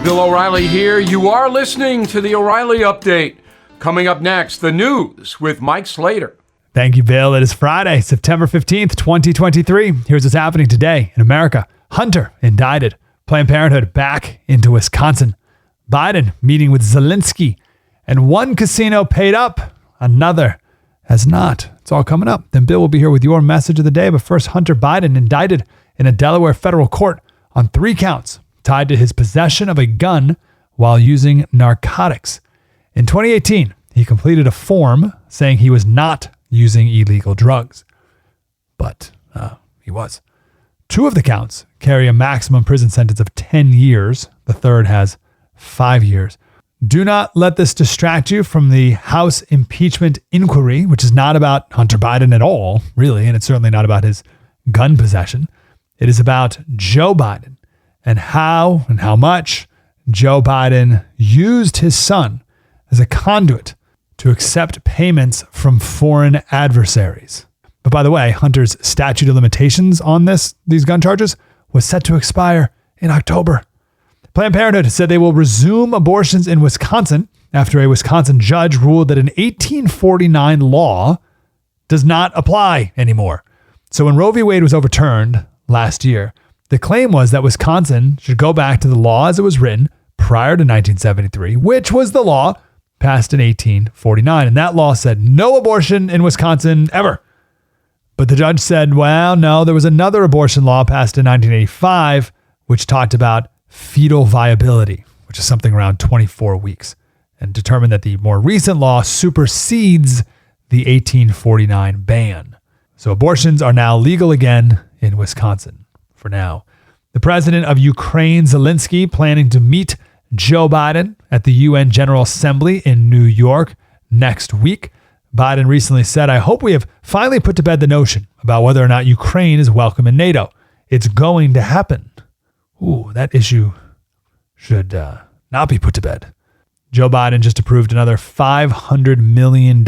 Bill O'Reilly here. You are listening to the O'Reilly Update. Coming up next, the news with Mike Slater. Thank you, Bill. It is Friday, September 15th, 2023. Here's what's happening today in America. Hunter indicted. Planned Parenthood back into Wisconsin. Biden meeting with Zelensky. And one casino paid up, another has not. It's all coming up. Then Bill will be here with your message of the day. But first, Hunter Biden indicted in a Delaware federal court on 3 counts tied to his possession of a gun while using narcotics. In 2018, he completed a form saying he was not using illegal drugs. But he was. 2 of the counts carry a maximum prison sentence of 10 years. The third has 5 years. Do not let this distract you from the House impeachment inquiry, which is not about Hunter Biden at all, really, and it's certainly not about his gun possession. It is about Joe Biden and how much Joe Biden used his son as a conduit to accept payments from foreign adversaries. But by the way, Hunter's statute of limitations on these gun charges was set to expire in October. Planned Parenthood said they will resume abortions in Wisconsin after a Wisconsin judge ruled that an 1849 law does not apply anymore. So when Roe v. Wade was overturned last year, the claim was that Wisconsin should go back to the law as it was written prior to 1973, which was the law passed in 1849. And that law said no abortion in Wisconsin ever. But the judge said, well, no, there was another abortion law passed in 1985, which talked about fetal viability, which is something around 24 weeks, and determined that the more recent law supersedes the 1849 ban. So abortions are now legal again in Wisconsin. For now. The president of Ukraine, Zelensky, planning to meet Joe Biden at the UN General Assembly in New York next week. Biden recently said, I hope we have finally put to bed the notion about whether or not Ukraine is welcome in NATO. It's going to happen. Ooh, that issue should not be put to bed. Joe Biden just approved another $500 million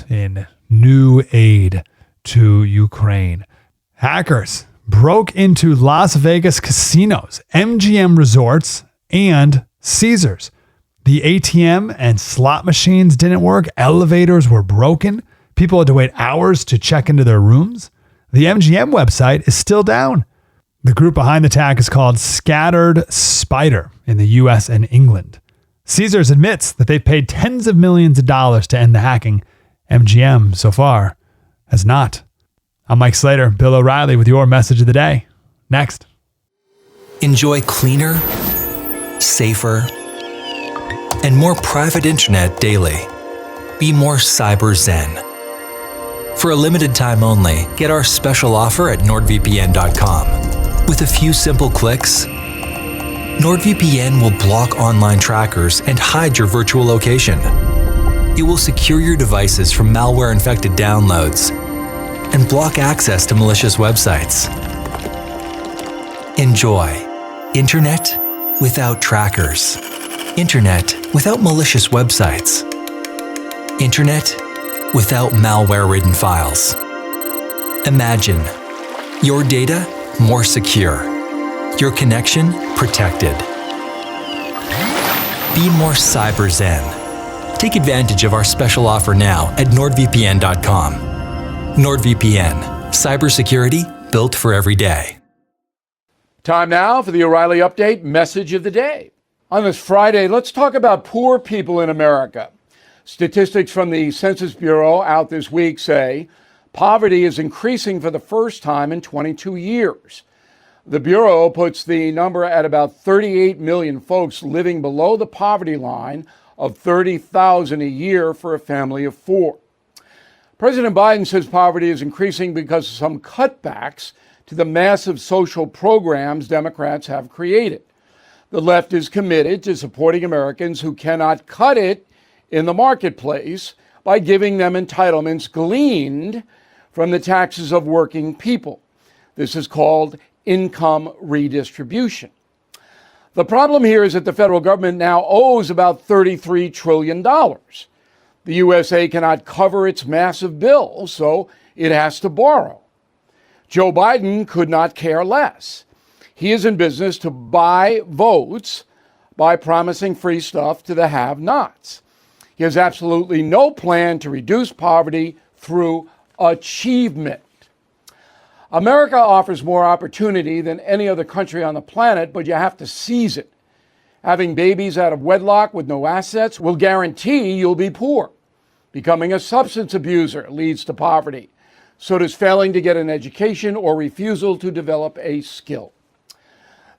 in new aid to Ukraine. Hackers broke into Las Vegas casinos, MGM Resorts, and Caesars. The ATM and slot machines didn't work. Elevators were broken. People had to wait hours to check into their rooms. The MGM website is still down. The group behind the attack is called Scattered Spider in the US and England. Caesars admits that they've paid tens of millions of dollars to end the hacking. MGM, so far, has not. I'm Mike Slater, Bill O'Reilly with your message of the day. Next. Enjoy cleaner, safer, and more private internet daily. Be more cyber zen. For a limited time only, get our special offer at nordvpn.com. With a few simple clicks, NordVPN will block online trackers and hide your virtual location. It will secure your devices from malware-infected downloads and block access to malicious websites. Enjoy internet without trackers. Internet without malicious websites. Internet without malware-ridden files. Imagine your data more secure, your connection protected. Be more cyber zen. Take advantage of our special offer now at nordvpn.com. NordVPN, cybersecurity built for every day. Time now for the O'Reilly Update message of the day. On this Friday, let's talk about poor people in America. Statistics from the Census Bureau out this week say poverty is increasing for the first time in 22 years. The Bureau puts the number at about 38 million folks living below the poverty line of $30,000 a year for a family of 4. President Biden says poverty is increasing because of some cutbacks to the massive social programs Democrats have created. The left is committed to supporting Americans who cannot cut it in the marketplace by giving them entitlements gleaned from the taxes of working people. This is called income redistribution. The problem here is that the federal government now owes about $33 trillion. The USA cannot cover its massive bill, so it has to borrow. Joe Biden could not care less. He is in business to buy votes by promising free stuff to the have-nots. He has absolutely no plan to reduce poverty through achievement. America offers more opportunity than any other country on the planet, but you have to seize it. Having babies out of wedlock with no assets will guarantee you'll be poor. Becoming a substance abuser leads to poverty. So does failing to get an education or refusal to develop a skill.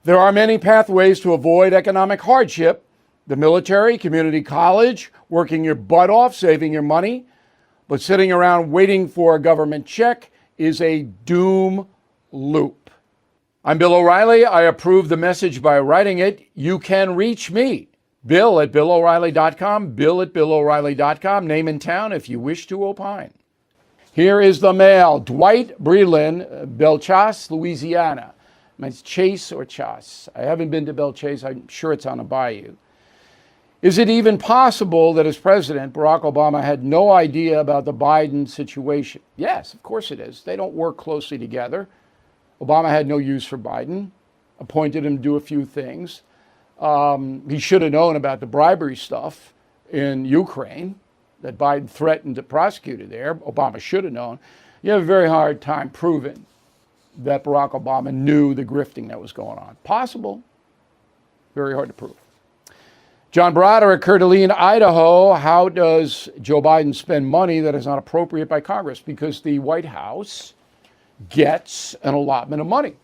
There are many pathways to avoid economic hardship: the military, community college, working your butt off, saving your money. But sitting around waiting for a government check is a doom loop. I'm Bill O'Reilly. I approve the message by writing it. You can reach me, Bill at BillO'Reilly.com, Bill at BillO'Reilly.com, name and town if you wish to opine. Here is the mail. Dwight Breland, Belchas, Louisiana. It's Chase or Chas. I haven't been to Belchase. I'm sure it's on a bayou. Is it even possible that as president, Barack Obama had no idea about the Biden situation? Yes, of course it is. They don't work closely together. Obama had no use for Biden, appointed him to do a few things. He should have known about the bribery stuff in Ukraine that Biden threatened to prosecute there. Obama should have known. You have a very hard time proving that Barack Obama knew the grifting that was going on. Possible, very hard to prove. John Broderick, Coeur d'Alene, Idaho. How does Joe Biden spend money that is not appropriate by Congress? Because the White House gets an allotment of money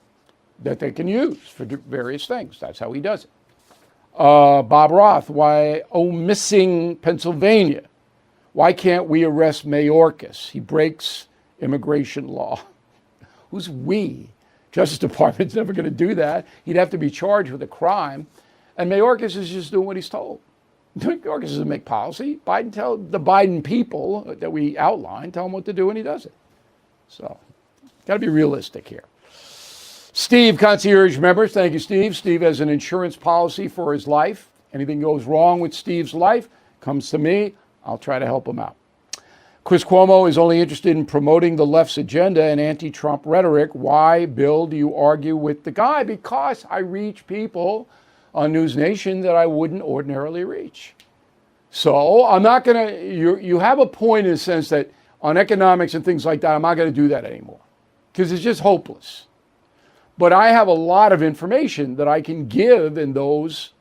that they can use for various things. That's how he does it. Bob Roth, missing Pennsylvania. Why can't we arrest Mayorkas? He breaks immigration law. Who's we? Justice Department's never going to do that. He'd have to be charged with a crime. And Mayorkas is just doing what he's told. Mayorkas doesn't make policy. Tell the Biden people that we outlined, tell him what to do, and he does it. So, got to be realistic here. Steve, concierge members, thank you, Steve. Steve has an insurance policy for his life. Anything goes wrong with Steve's life, comes to me. I'll try to help him out. Chris Cuomo is only interested in promoting the left's agenda and anti-Trump rhetoric. Why, Bill, do you argue with the guy? Because I reach people on News Nation that I wouldn't ordinarily reach. So I'm not going to, you have a point in the sense that on economics and things like that, I'm not going to do that anymore because it's just hopeless. But I have a lot of information that I can give in those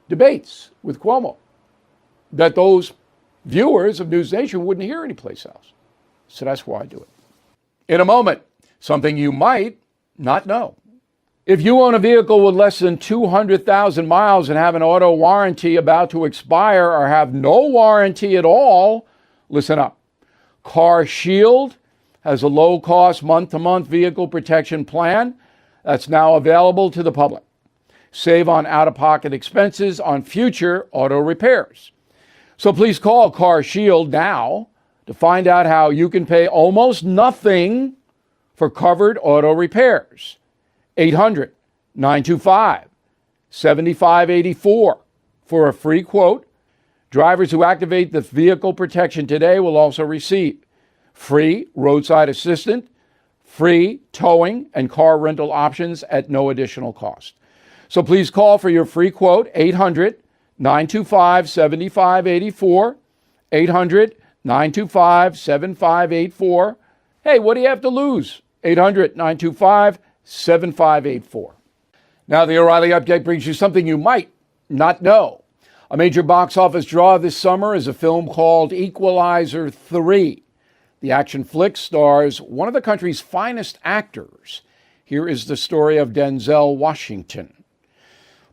debates with Cuomo that those viewers of News Nation wouldn't hear anyplace else. So that's why I do it. In a moment, something you might not know. If you own a vehicle with less than 200,000 miles and have an auto warranty about to expire or have no warranty at all, listen up. Car Shield has a low-cost month-to-month vehicle protection plan that's now available to the public. Save on out-of-pocket expenses on future auto repairs. So please call Car Shield now to find out how you can pay almost nothing for covered auto repairs. 800-925-7584 for a free quote. Drivers who activate the vehicle protection today will also receive free roadside assistance, free towing, and car rental options at no additional cost. So please call for your free quote, 800-925-7584, 800-925-7584. Hey, what do you have to lose? 800-925-7584. Now, the O'Reilly Update brings you something you might not know. A major box office draw this summer is a film called Equalizer 3. The action flick stars one of the country's finest actors. Here is the story of Denzel Washington.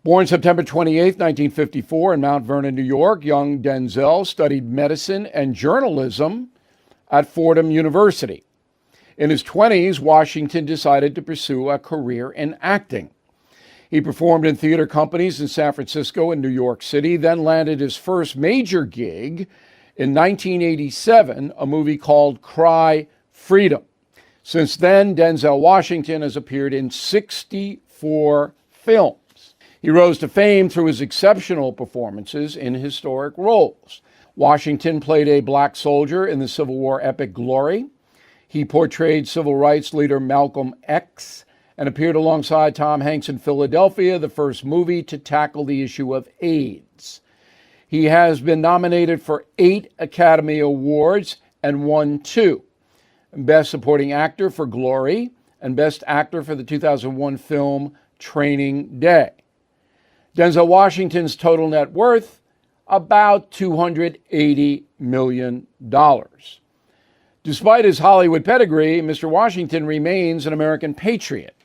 Born September 28, 1954 in Mount Vernon, New York, young Denzel studied medicine and journalism at Fordham University. In his 20s, Washington decided to pursue a career in acting. He performed in theater companies in San Francisco and New York City, then landed his first major gig in 1987, a movie called Cry Freedom. Since then, Denzel Washington has appeared in 64 films. He rose to fame through his exceptional performances in historic roles. Washington played a black soldier in the Civil War epic Glory. He portrayed civil rights leader Malcolm X and appeared alongside Tom Hanks in Philadelphia, the first movie to tackle the issue of AIDS. He has been nominated for 8 Academy Awards and won 2. Best Supporting Actor for Glory and Best Actor for the 2001 film Training Day. Denzel Washington's total net worth, about $280 million. Despite his Hollywood pedigree, Mr. Washington remains an American patriot.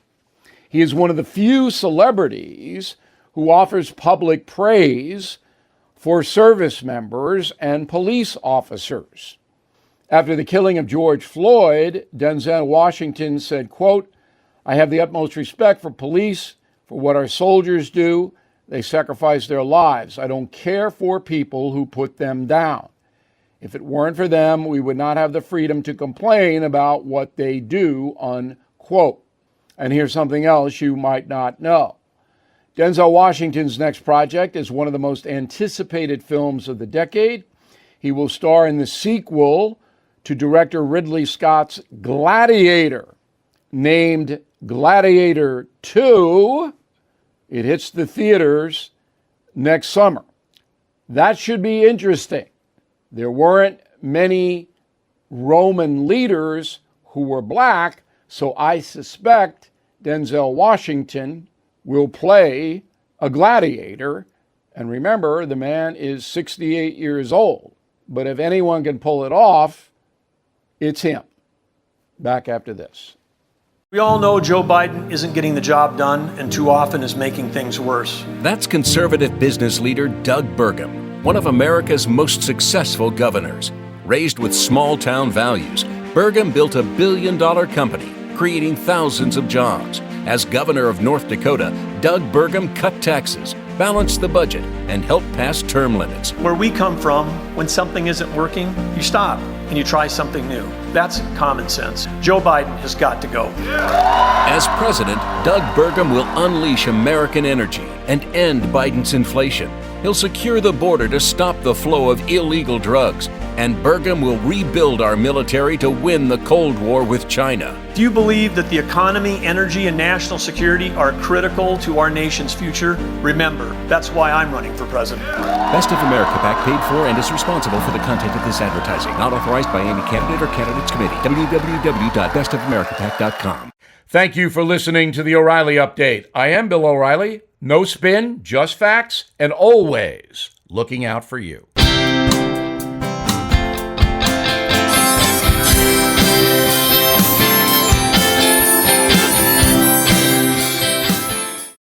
He is one of the few celebrities who offers public praise for service members and police officers. After the killing of George Floyd, Denzel Washington said, quote, "I have the utmost respect for police, for what our soldiers do. They sacrifice their lives. I don't care for people who put them down. If it weren't for them, we would not have the freedom to complain about what they do," unquote. And here's something else you might not know. Denzel Washington's next project is one of the most anticipated films of the decade. He will star in the sequel to director Ridley Scott's Gladiator, named Gladiator 2. It hits the theaters next summer. That should be interesting. There weren't many Roman leaders who were black, so I suspect Denzel Washington will play a gladiator. And remember, the man is 68 years old. But if anyone can pull it off, it's him. Back after this. We all know Joe Biden isn't getting the job done and too often is making things worse. That's conservative business leader Doug Burgum, one of America's most successful governors. Raised with small-town values, Burgum built a billion-dollar company, creating thousands of jobs. As governor of North Dakota, Doug Burgum cut taxes, balanced the budget, and helped pass term limits. Where we come from, when something isn't working, you stop and you try something new. That's common sense. Joe Biden has got to go. As president, Doug Burgum will unleash American energy and end Biden's inflation. He'll secure the border to stop the flow of illegal drugs, and Burgum will rebuild our military to win the Cold War with China. Do you believe that the economy, energy, and national security are critical to our nation's future? Remember, that's why I'm running for president. Best of America PAC paid for and is responsible for the content of this advertising. Not authorized by any candidate or candidates committee. www.bestofamericapac.com. Thank you for listening to the O'Reilly Update. I am Bill O'Reilly. No spin, just facts, and always looking out for you.